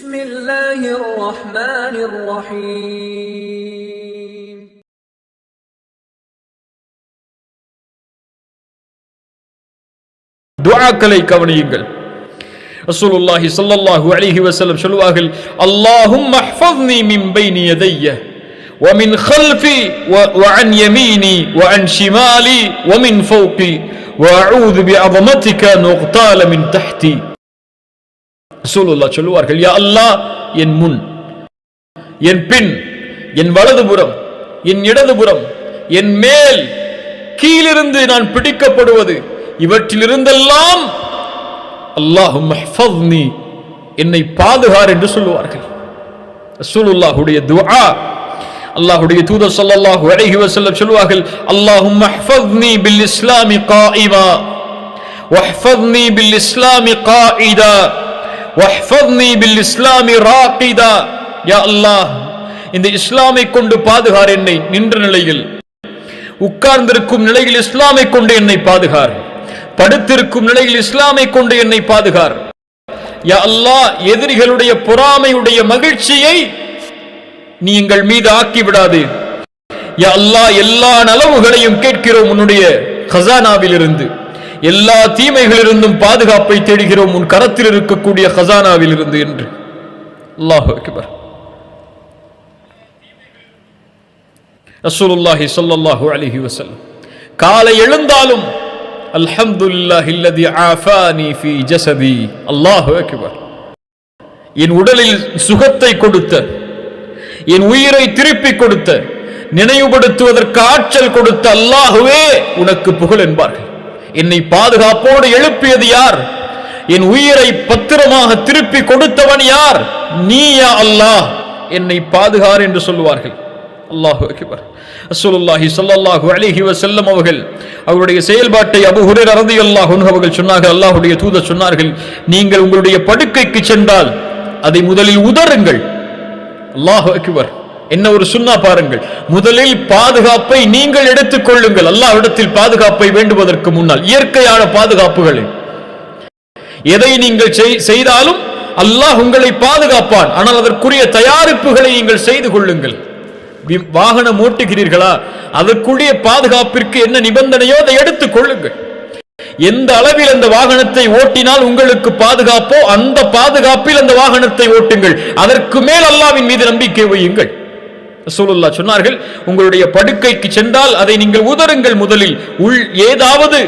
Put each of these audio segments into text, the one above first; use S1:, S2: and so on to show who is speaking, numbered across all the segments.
S1: بسم الله الرحمن الرحيم
S2: துஆக்களை கவனியுங்கள். ரசூலுல்லாஹி ஸல்லல்லாஹு அலைஹி வஸல்லம் சொல்வார்கள், அல்லாஹும்ம ஹ்ஃபத்னி மின் பைனி யதைய வ மின் خلفي وعن يميني وعن شمالي ومن فوقي واعوذ بعظمتك ان اغتال من تحتي. ரசூலுல்லாஹ் சொல்வார்கள், யா அல்லாஹ், என் முன், என் பின், என் வலதுபுறம், என் இடதுபுறம், என் மேல், கீழிருந்து நான் பிடிக்கப்படுவது, இவற்றிலிருந்தெல்லாம் அல்லாஹும்ம ஹ்ஃபத்னி, என்னை பாதுகார் என்று சொல்லுவார்கள். ரசூலுல்லாஹுடைய துஆ. அல்லாஹ்வுடைய தூதர் ஸல்லல்லாஹு அலைஹி வஸல்லம் சொல்வார்கள், அல்லாஹும்ம ஹ்ஃபத்னி பில் இஸ்லாமி காயிமா வஹ்ஃபத்னி பில் இஸ்லாமி காயிதா வஹ்ஃபத்னி பில் இஸ்லாமி ராகிதா. யா அல்லாஹ், இந்த இஸ்லாமை கொண்டு பாதுகார் என்னை, நின்ற நிலையில், உட்கார்ந்திருக்கும் நிலையில் இஸ்லாமை கொண்டு என்னை பாதுகார், படுத்திருக்கும் நிலையில் இஸ்லாமை கொண்டு என்னை பாதுகார். யா அல்லாஹ், எதிரிகளுடைய பொறாமையுடைய மகிழ்ச்சியை நீ எங்கள் மீது ஆக்கி விடாது. யா அல்லாஹ், எல்லா நலவுகளையும் கேட்கிறோம் உன்னுடைய கஸானாவிலிருந்து, எல்லா தீமைகளிலிருந்தும் பாதுகாப்பை தேடுகிறோம் உன் கரத்தில் இருக்கக்கூடிய கஸானாவில் இருந்து என்று. அல்லாஹு அக்பர். ரசூலுல்லாஹி ஸல்லல்லாஹு அலைஹி வஸல்லம் காலை எழுந்தாலும் அல்ஹம்துலில்லாஹில்லதி ஆஃபானி ஃபீ ஜஸதி. அல்லாஹு அக்பர். என் உடலில் சுகத்தை கொடுத்த, என் உயிரை திருப்பி கொடுத்த, நினைவுபடுத்துவதற்கு ஆற்றல் கொடுத்த அல்லாஹுவே உனக்கு புகழ் என்பார்கள். என்னை பாதுகாப்போடு எழுப்பியது யார்? என் உயிரை பத்திரமாக திருப்பி கொடுத்தவன் யார்? நீ யா அல்லாஹ், என்னை பாதுகார் என்று சொல்லுவார்கள். அல்லாஹு அக்பர். ரசூலுல்லாஹி ஸல்லல்லாஹு அலைஹி வஸல்லம் அவர்கள் அவருடைய செயல்பாட்டை அபூ ஹுரைரா রাদিয়াল্লাহு அன்ஹு அவர்கள் சொன்னார்கள், அல்லாஹ்வுடைய தூதர் சொன்னார்கள், நீங்கள் உங்களுடைய படுக்கைக்கு சென்றால் அதை முதலில் உதறுங்கள். அல்லாஹு அக்பர். என்ன ஒரு சுன்னா பாருங்கள். முதலில் பாதுகாப்பை நீங்கள் எடுத்துக் கொள்ளுங்கள். அல்லாஹ்விடத்தில் பாதுகாப்பை வேண்டுவதற்கு முன்னால் இயற்கையான பாதுகாப்புகளை எதை நீங்கள் செய்தாலும் அல்லாஹ் உங்களை பாதுகாப்பான். ஆனால் அதற்குரிய தயாரிப்புகளை நீங்கள் செய்து கொள்ளுங்கள். வாகனம் ஓட்டுகிறீர்களா, அதற்குரிய பாதுகாப்பிற்கு என்ன நிபந்தனையோ அதை எடுத்துக் கொள்ளுங்கள். எந்த அளவில் அந்த வாகனத்தை ஓட்டினால் உங்களுக்கு பாதுகாப்போ அந்த பாதுகாப்பில் அந்த வாகனத்தை ஓட்டுங்கள். அதற்கு மேல் அல்லாஹ்வின் மீது நம்பிக்கை வையுங்கள். ரசூலுல்லாஹ் சொன்னார்கள், உங்களுடைய படுக்கைக்கு சென்றால் அதை நீங்கள் உதறுங்கள். முதலில் ஏதாவது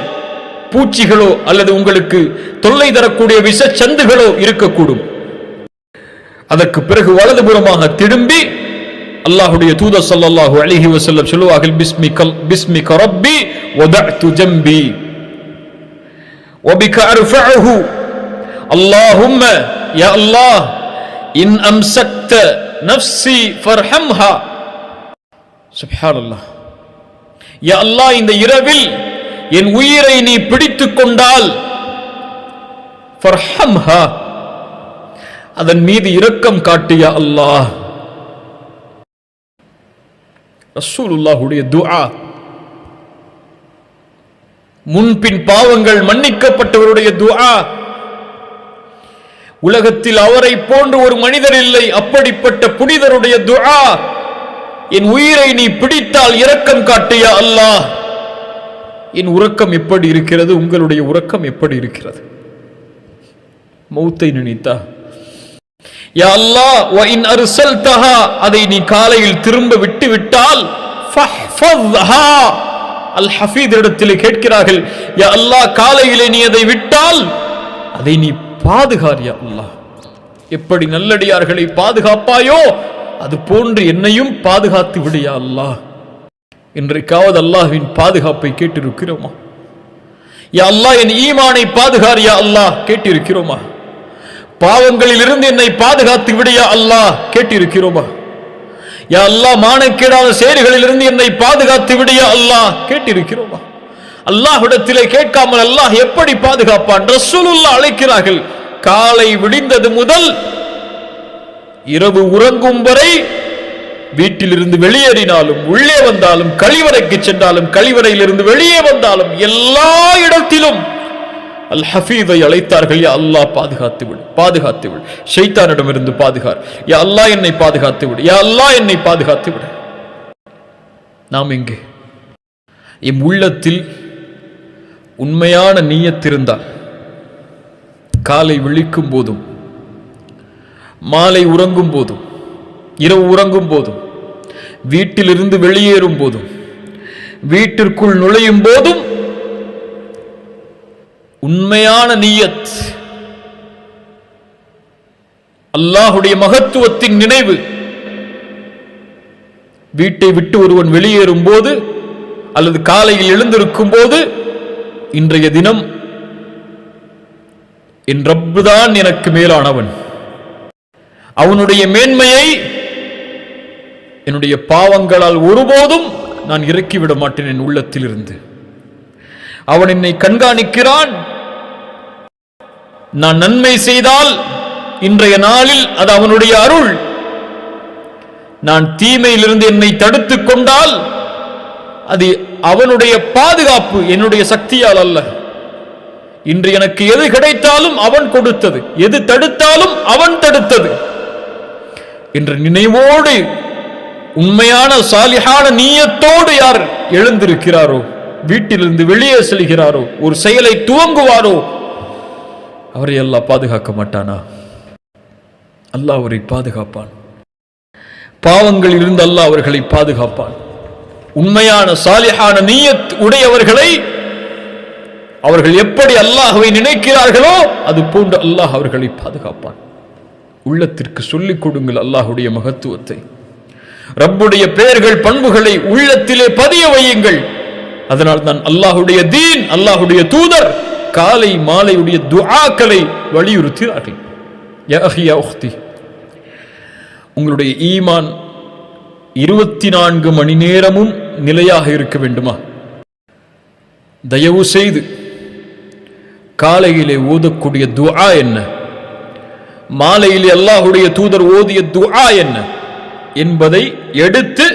S2: பூச்சிகளோ அல்லது உங்களுக்கு தொல்லை தரக்கூடிய விஷச்சந்துகளோ இருக்கக்கூடும். அதற்கு பிறகு வலதுபுறமாக திரும்பி அல்லாஹ்வுடைய தூதர் ஸல்லல்லாஹு அலைஹி வஸல்லம் சொல்லுவார்கள், பிஸ்மிக ரப்பி வதஅது ஜம்பி வபிக அர்ஃபஉஹு. அல்லாஹும்ம, யா அல்லாஹ், இன் அம்சக்த நஃப்ஸி ஃபர்ஹம்ஹா. சுப்ஹானல்லாஹ். யா அல்லாஹ், இந்த இரவில் என் உயிரை நீ பிடித்துக் கொண்டால் ஃபர்ஹம்ஹா, அதன் மீது இரக்கம் காட்டு யா அல்லாஹ். ரசூலுல்லாஹுடைய துஆ. முன்பின் பாவங்கள் மன்னிக்கப்பட்டவருடைய துஆ. உலகத்தில் அவரை போன்று ஒரு மனிதர் இல்லை, அப்படிப்பட்ட புனிதருடைய துஆ. என் உயிரை நீ பிடித்தால் இரக்கம் காட்டு யா அல்லாஹ். என் உறக்கம் எப்படி இருக்கிறது? உங்களுடைய உறக்கம் எப்படி இருக்கிறது? மௌத்தை நினைத்தா? யா அல்லாஹ், வ இன் அர்சல்தஹா, அதை நீ காலையில் திரும்ப விட்டு விட்டால் ஃபஹ்ஃபத்ஹா. அல் ஹஃபீத் இடத்திலே கேட்கிறார்கள், யா அல்லாஹ், காலையிலே நீ அதை விட்டால் அதை நீ பாதுகார் யா அல்லாஹ். எப்படி நல்லடியார்களை பாதுகாப்பாயோ அது போன்று என்னையும் பாதுகாத்து விடு யா அல்லாஹ். இன்றைக்காவது அல்லாஹ்வின் பாதுகாப்பை கேட்டிருக்கிறோமா? யா அல்லாஹ், என் ஈமானை பாதுகார் யா அல்லாஹ் கேட்டிருக்கிறோமா? பாவங்களில் இருந்து என்னை பாதுகாத்து விடு யா அல்லாஹ் கேட்டிருக்கிறோமா? யா அல்லாஹ், மானக்கேடான செயல்களில் இருந்து என்னை பாதுகாத்து விடு யா அல்லாஹ் கேட்டிருக்கிறோமா? அல்லாஹ்விடத்திலே கேட்காமல் அல்லாஹ் எப்படி பாதுகாப்பான்? ரசூலுல்லாஹ் அழைக்கிறார்கள், காலை விடிந்தது முதல் இரவு உறங்கும் வரை வீட்டிலிருந்து வெளியேறினாலும், உள்ளே வந்தாலும், கழிவறைக்கு சென்றாலும், கழிவறையிலிருந்து வெளியே வந்தாலும், எல்லா இடத்திலும் அல் ஹஃபீதை அழைத்தார்கள். யா அல்லாஹ் பாதுகாத்து விடு, பாதுகாத்து விடு, ஷைத்தானிடமிருந்து பாதுகார். யா அல்லாஹ் என்னை பாதுகாத்து விடு, யா அல்லாஹ் என்னை பாதுகாத்து விடு. நாம் எங்கே? எம் உள்ளத்தில் உண்மையான நிய்யத் இருந்தால் காலை விழிக்கும் போதும், மாலை உறங்கும் போதும், இரவு உறங்கும் போதும், வீட்டிலிருந்து வெளியேறும் போதும், வீட்டிற்குள் நுழையும் போதும் உண்மையான நிய்யத், அல்லாஹுடைய மகத்துவத்தின் நினைவு. வீட்டை விட்டு ஒருவன் வெளியேறும் போது அல்லது காலையில் எழுந்திருக்கும் போது, இன்றைய தினம் என் ரப்புதான் எனக்கு மேலானவன், அவனுடைய மேன்மையை என்னுடைய பாவங்களால் ஒருபோதும் நான் இறக்கிவிட மாட்டேன் என் உள்ளத்தில் இருந்து. அவன் என்னை கண்காணிக்கிறான். நான் நன்மை செய்தால் இன்றைய நாளில் அது அவனுடைய அருள். நான் தீமையிலிருந்து என்னை தடுத்துக் கொண்டால் அது அவனுடைய பாதுகாப்பு, என்னுடைய சக்தியால் அல்ல. இன்று எனக்கு எது கிடைத்தாலும் அவன் கொடுத்தது, எது தடுத்தாலும் அவன் தடுத்தது என்ற நினைவோடு, உண்மையான சாலிஹான நிய்யத்தோடு யார் எழுந்திருக்கிறாரோ, வீட்டிலிருந்து வெளியே செல்கிறாரோ, ஒரு செயலை துவங்குவாரோ, அவரை அல்லாஹ் பாதுகாக்க மாட்டானா? அல்லாஹ் அவரை பாதுகாப்பான். பாவங்களில் இருந்து அல்லாஹ் அவர்களை பாதுகாப்பான். உண்மையான சாலிஹான நிய்யத் உடையவர்களை அவர்கள் எப்படி அல்லாஹ்வை நினைக்கிறார்களோ அது போன்று அல்லாஹ் அவர்களை பாதுகாப்பான். உள்ளத்திற்கு சொல்லிக் கொடுங்கள் அல்லாஹுடைய மகத்துவத்தை, ரப்புடைய பெயர்கள் பண்புகளை உள்ளத்திலே பதிய வையுங்கள். அதனால் தான் அல்லாஹுடைய தீன், அல்லாஹுடைய தூதர் காலை மாலையுடைய துஆக்களை வலியுறுத்தினார்கள். யா அஹி யா உக்தி, உங்களுடைய ஈமான் 24 மணி நேரமும் நிலையாக இருக்க வேண்டுமா? தயவு செய்து காலையிலே ஓதக்கூடிய துஆ என்ன, மாலையிலே அல்லாஹுடைய தூதர் ஓதிய துஆ என்ன என்பதை எடுத்து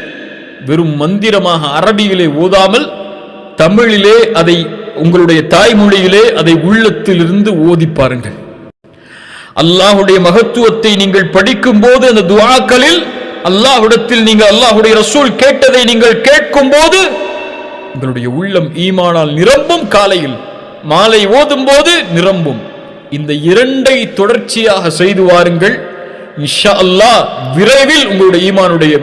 S2: வெறும் மந்திரமாக அரபியிலே ஓதாமல் தமிழிலே அதை, உங்களுடைய தாய்மொழியிலே அதை உள்ளத்திலிருந்து ஓதி பாருங்கள். அல்லாஹுடைய மகத்துவத்தை நீங்கள் படிக்கும் போது அந்த துஆக்களில் அல்லாஹ்விடத்தில் நீங்கள் அல்லாஹுடைய ரசூல் கேட்டதை நீங்கள் கேட்கும் போது உங்களுடைய உள்ளம் ஈமானால் நிரம்பும். காலையில் மாலை ஓதும் போது நிரம்பும். இந்த இரண்டை தொடர்ச்சியாக செய்து வாருங்கள். இன்ஷா அல்லாஹ் விரைவில் உங்களுடைய ஈமானுடைய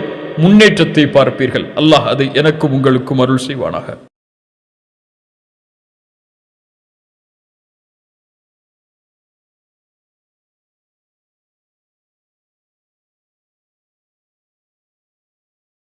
S2: முன்னேற்றத்தை பார்ப்பீர்கள். அல்லாஹ் அதை எனக்கும் உங்களுக்கும் அருள் செய்வானாக.